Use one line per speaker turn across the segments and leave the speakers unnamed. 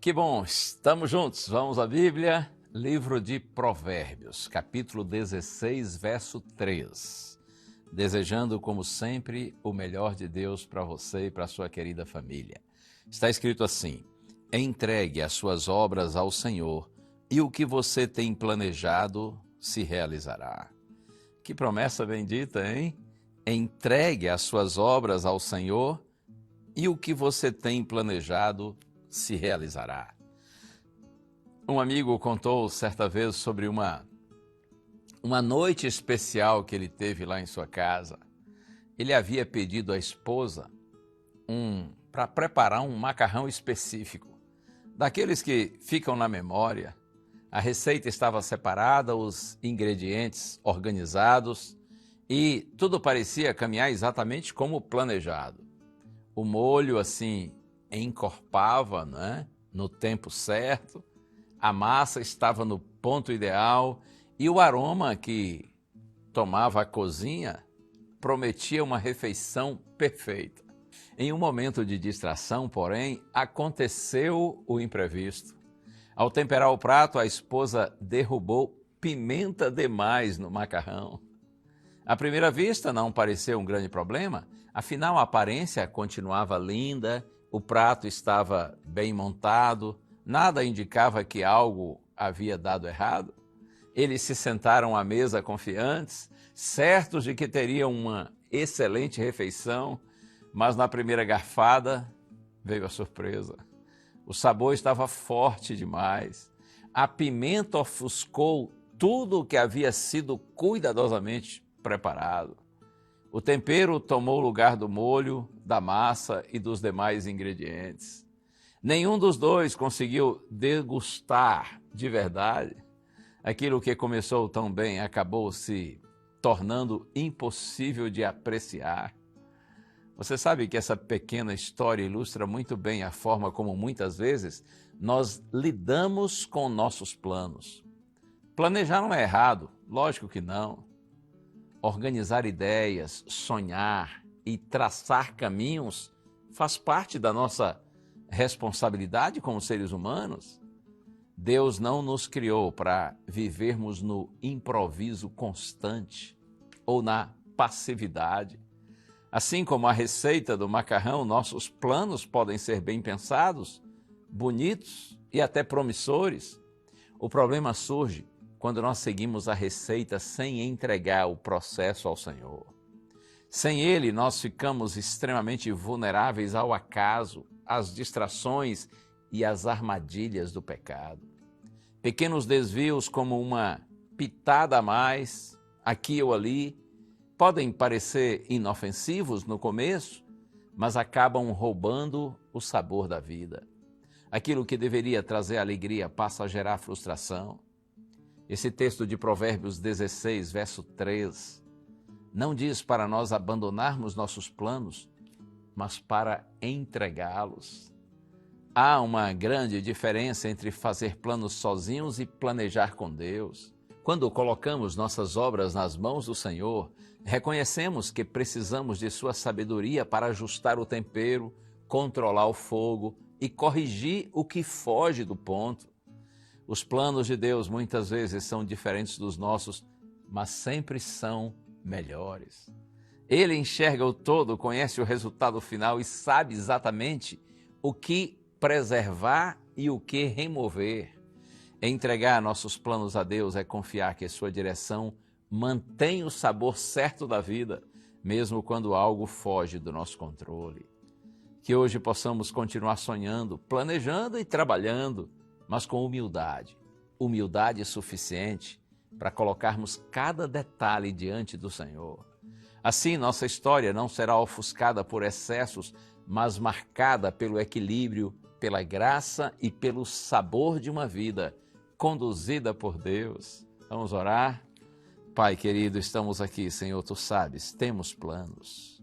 Que bom, estamos juntos. Vamos à Bíblia, livro de Provérbios, capítulo 16, verso 3. Desejando, como sempre, o melhor de Deus para você e para a sua querida família. Está escrito assim: entregue as suas obras ao Senhor e o que você tem planejado se realizará. Que promessa bendita, hein? Entregue as suas obras ao Senhor e o que você tem planejado se realizará. Um amigo contou certa vez sobre uma noite especial que ele teve lá em sua casa. Ele havia pedido à esposa para preparar um macarrão específico, daqueles que ficam na memória. A receita estava separada, os ingredientes organizados e tudo parecia caminhar exatamente como planejado. O molho, assim, encorpava, né, no tempo certo, a massa estava no ponto ideal e o aroma que tomava a cozinha prometia uma refeição perfeita. Em um momento de distração, porém, aconteceu o imprevisto. Ao temperar o prato, a esposa derrubou pimenta demais no macarrão. À primeira vista, não pareceu um grande problema, afinal a aparência continuava linda, o prato estava bem montado, nada indicava que algo havia dado errado. Eles se sentaram à mesa confiantes, certos de que teriam uma excelente refeição, mas na primeira garfada veio a surpresa. O sabor estava forte demais. A pimenta ofuscou tudo o que havia sido cuidadosamente preparado. O tempero tomou o lugar do molho, da massa e dos demais ingredientes. Nenhum dos dois conseguiu degustar de verdade. Aquilo que começou tão bem acabou se tornando impossível de apreciar. Você sabe que essa pequena história ilustra muito bem a forma como muitas vezes nós lidamos com nossos planos. Planejar não é errado, lógico que não. Organizar ideias, sonhar e traçar caminhos faz parte da nossa responsabilidade como seres humanos. Deus não nos criou para vivermos no improviso constante ou na passividade. Assim como a receita do macarrão, nossos planos podem ser bem pensados, bonitos e até promissores. O problema surge quando nós seguimos a receita sem entregar o processo ao Senhor. Sem Ele, nós ficamos extremamente vulneráveis ao acaso, às distrações e às armadilhas do pecado. Pequenos desvios como uma pitada a mais, aqui ou ali, podem parecer inofensivos no começo, mas acabam roubando o sabor da vida. Aquilo que deveria trazer alegria passa a gerar frustração. Esse texto de Provérbios 16, verso 3, não diz para nós abandonarmos nossos planos, mas para entregá-los. Há uma grande diferença entre fazer planos sozinhos e planejar com Deus. Quando colocamos nossas obras nas mãos do Senhor, reconhecemos que precisamos de sua sabedoria para ajustar o tempero, controlar o fogo e corrigir o que foge do ponto. Os planos de Deus muitas vezes são diferentes dos nossos, mas sempre são melhores. Ele enxerga o todo, conhece o resultado final e sabe exatamente o que preservar e o que remover. Entregar nossos planos a Deus é confiar que sua direção mantém o sabor certo da vida, mesmo quando algo foge do nosso controle. Que hoje possamos continuar sonhando, planejando e trabalhando, mas com humildade. Humildade suficiente para colocarmos cada detalhe diante do Senhor. Assim, nossa história não será ofuscada por excessos, mas marcada pelo equilíbrio, pela graça e pelo sabor de uma vida conduzida por Deus. Vamos orar? Pai querido, estamos aqui, Senhor, Tu sabes, temos planos.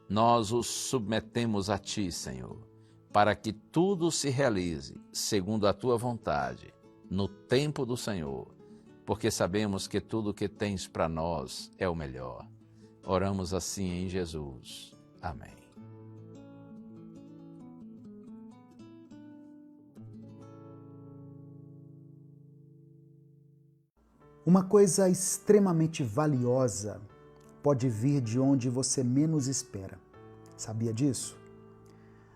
Nós os submetemos a Ti, Senhor, para que tudo se realize segundo a Tua vontade, no tempo do Senhor, porque sabemos que tudo o que tens para nós é o melhor. Oramos assim em Jesus. Amém.
Uma coisa extremamente valiosa pode vir de onde você menos espera. Sabia disso?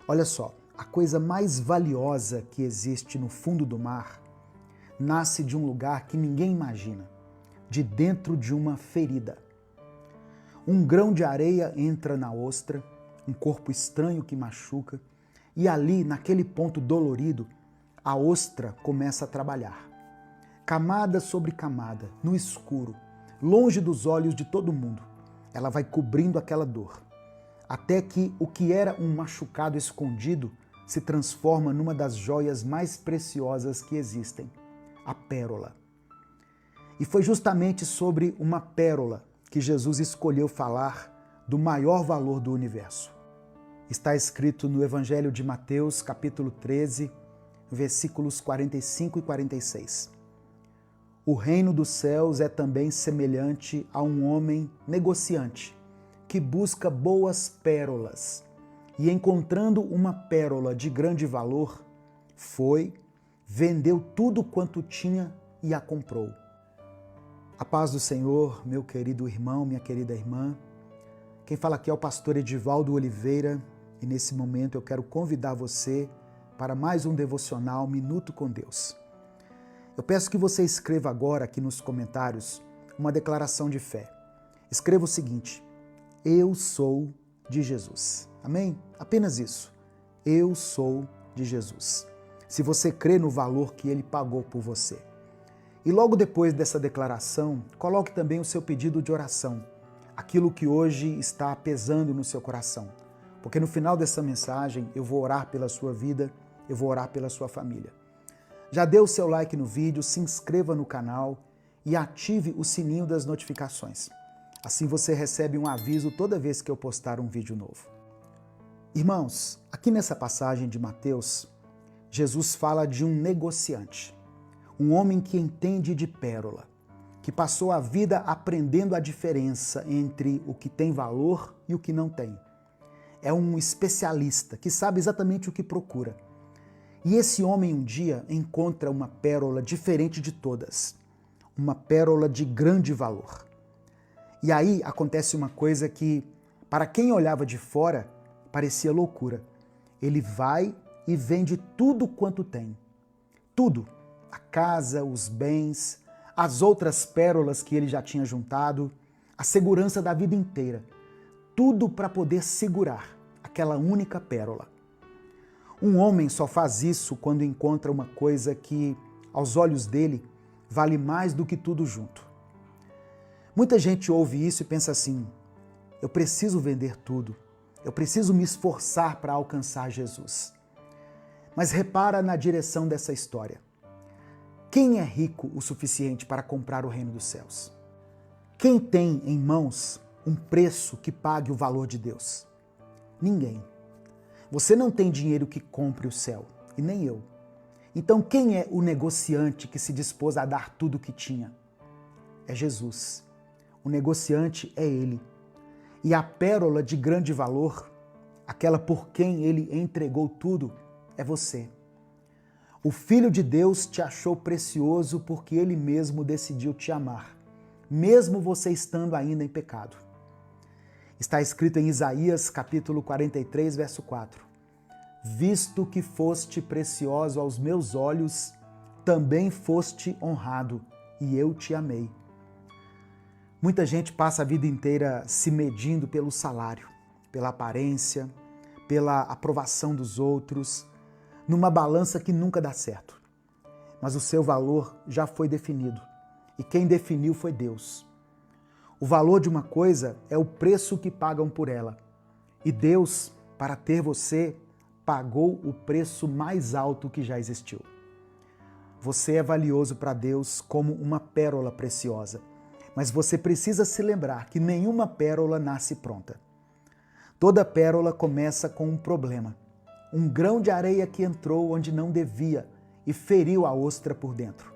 Olha só, a coisa mais valiosa que existe no fundo do mar nasce de um lugar que ninguém imagina, de dentro de uma ferida. Um grão de areia entra na ostra, um corpo estranho que machuca, e ali, naquele ponto dolorido, a ostra começa a trabalhar. Camada sobre camada, no escuro, longe dos olhos de todo mundo, ela vai cobrindo aquela dor, até que o que era um machucado escondido se transforma numa das joias mais preciosas que existem, a pérola. E foi justamente sobre uma pérola que Jesus escolheu falar do maior valor do universo. Está escrito no Evangelho de Mateus, capítulo 13, versículos 45 e 46. O reino dos céus é também semelhante a um homem negociante que busca boas pérolas e, encontrando uma pérola de grande valor, foi, vendeu tudo quanto tinha e a comprou. A paz do Senhor, meu querido irmão, minha querida irmã. Quem fala aqui é o pastor Edivaldo Oliveira e nesse momento eu quero convidar você para mais um devocional Minuto com Deus. Eu peço que você escreva agora aqui nos comentários uma declaração de fé. Escreva o seguinte: eu sou de Jesus. Amém? Apenas isso. Eu sou de Jesus. Se você crê no valor que Ele pagou por você. E logo depois dessa declaração, coloque também o seu pedido de oração, aquilo que hoje está pesando no seu coração. Porque no final dessa mensagem eu vou orar pela sua vida, eu vou orar pela sua família. Já dê o seu like no vídeo, se inscreva no canal e ative o sininho das notificações. Assim você recebe um aviso toda vez que eu postar um vídeo novo. Irmãos, aqui nessa passagem de Mateus, Jesus fala de um negociante, um homem que entende de pérola, que passou a vida aprendendo a diferença entre o que tem valor e o que não tem. É um especialista que sabe exatamente o que procura. E esse homem um dia encontra uma pérola diferente de todas, uma pérola de grande valor. E aí acontece uma coisa que, para quem olhava de fora, parecia loucura. Ele vai e vende tudo quanto tem. Tudo. A casa, os bens, as outras pérolas que ele já tinha juntado, a segurança da vida inteira. Tudo para poder segurar aquela única pérola. Um homem só faz isso quando encontra uma coisa que, aos olhos dele, vale mais do que tudo junto. Muita gente ouve isso e pensa assim: eu preciso vender tudo, eu preciso me esforçar para alcançar Jesus. Mas repara na direção dessa história. Quem é rico o suficiente para comprar o reino dos céus? Quem tem em mãos um preço que pague o valor de Deus? Ninguém. Você não tem dinheiro que compre o céu, e nem eu. Então quem é o negociante que se dispôs a dar tudo o que tinha? É Jesus. O negociante é Ele. E a pérola de grande valor, aquela por quem Ele entregou tudo, é você. O Filho de Deus te achou precioso porque Ele mesmo decidiu te amar, mesmo você estando ainda em pecado. Está escrito em Isaías capítulo 43, verso 4. Visto que foste precioso aos meus olhos, também foste honrado, e eu te amei. Muita gente passa a vida inteira se medindo pelo salário, pela aparência, pela aprovação dos outros, numa balança que nunca dá certo. Mas o seu valor já foi definido, e quem definiu foi Deus. O valor de uma coisa é o preço que pagam por ela. E Deus, para ter você, pagou o preço mais alto que já existiu. Você é valioso para Deus como uma pérola preciosa. Mas você precisa se lembrar que nenhuma pérola nasce pronta. Toda pérola começa com um problema. Um grão de areia que entrou onde não devia e feriu a ostra por dentro.